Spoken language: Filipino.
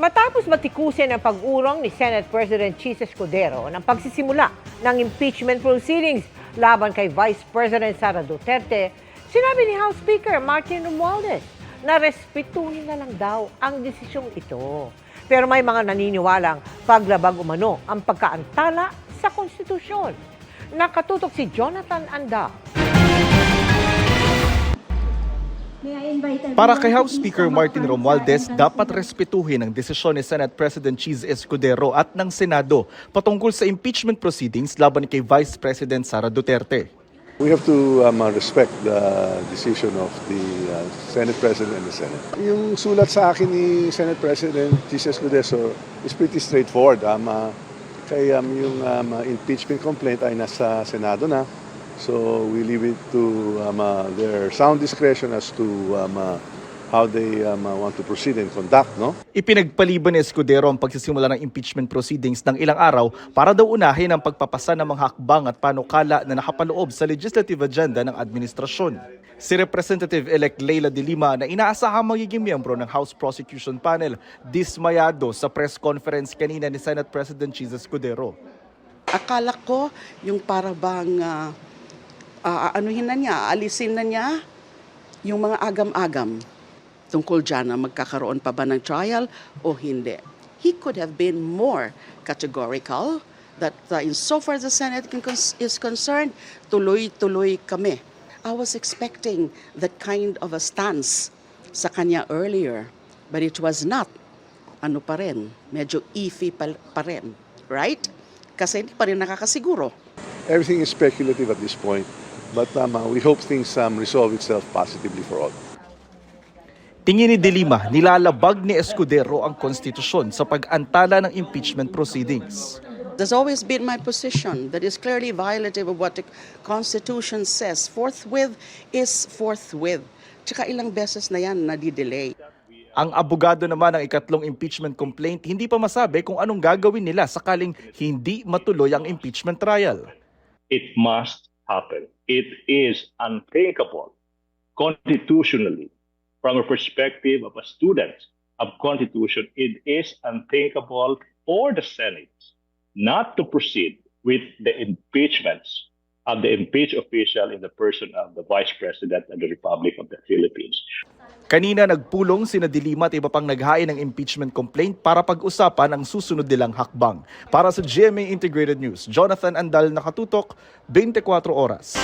Matapos matikusin ang pag-urong ni Senate President Chis Escudero ng pagsisimula ng impeachment proceedings laban kay Vice President Sara Duterte, sinabi ni House Speaker Martin Romualdez na respetuhin na lang daw ang desisyong ito. Pero may mga naniniwalang paglabag umano ang pagkaantala sa konstitusyon. Nakatutok si Jonathan Andal. Para kay House Speaker Martin Romualdez, dapat respetuhin ang desisyon ni Senate President Chis Escudero at ng Senado patungkol sa impeachment proceedings laban kay Vice President Sara Duterte. We have to respect the decision of the Senate President and the Senate. Yung sulat sa akin ni Senate President Chis Escudero is pretty straightforward. Kaya yung impeachment complaint ay nasa Senado na. So we leave it to their sound discretion as to how they want to proceed and conduct, no? Ipinagpaliban ni Escudero ang pagsisimula ng impeachment proceedings ng ilang araw para daw unahin ang pagpapasa ng mga hakbang at panukala na nakapaloob sa legislative agenda ng administrasyon. Si Representative-elect Leila de Lima na inaasahang magiging miyembro ng House Prosecution Panel, dismayado sa press conference kanina ni Senate President Chis Escudero. Akala ko yung para bang anuhin na niya, alisin na niya yung mga agam-agam tungkol dyan na magkakaroon pa ba ng trial o hindi. He could have been more categorical that insofar as the Senate is concerned, tuloy-tuloy kami. I was expecting that kind of a stance sa kanya earlier, but it was not. Ano pa rin, medyo iffy pa rin, right? Kasi hindi pa rin nakakasiguro. Everything is speculative at this point, but we hope things resolve itself positively for all. Tingin ni De Lima, nilalabag ni Escudero ang konstitusyon sa pag-antala ng impeachment proceedings. There's always been my position that is clearly violative of what the Constitution says. Forthwith is forthwith. Tsaka ilang beses na yan nadidelay. Ang abogado naman ng ikatlong impeachment complaint hindi pa masabi kung anong gagawin nila sakaling hindi matuloy ang impeachment trial. It must happen. It is unthinkable constitutionally. From a perspective of a student of Constitution, it is unthinkable for the Senate not to proceed with the impeachments of the impeached official in the person of the Vice President of the Republic of the Philippines. Kanina nagpulong sina De Lima at iba pang naghain ng impeachment complaint para pag-usapan ang susunod nilang hakbang. Para sa GMA Integrated News, Jonathan Andal, nakatutok, 24 oras.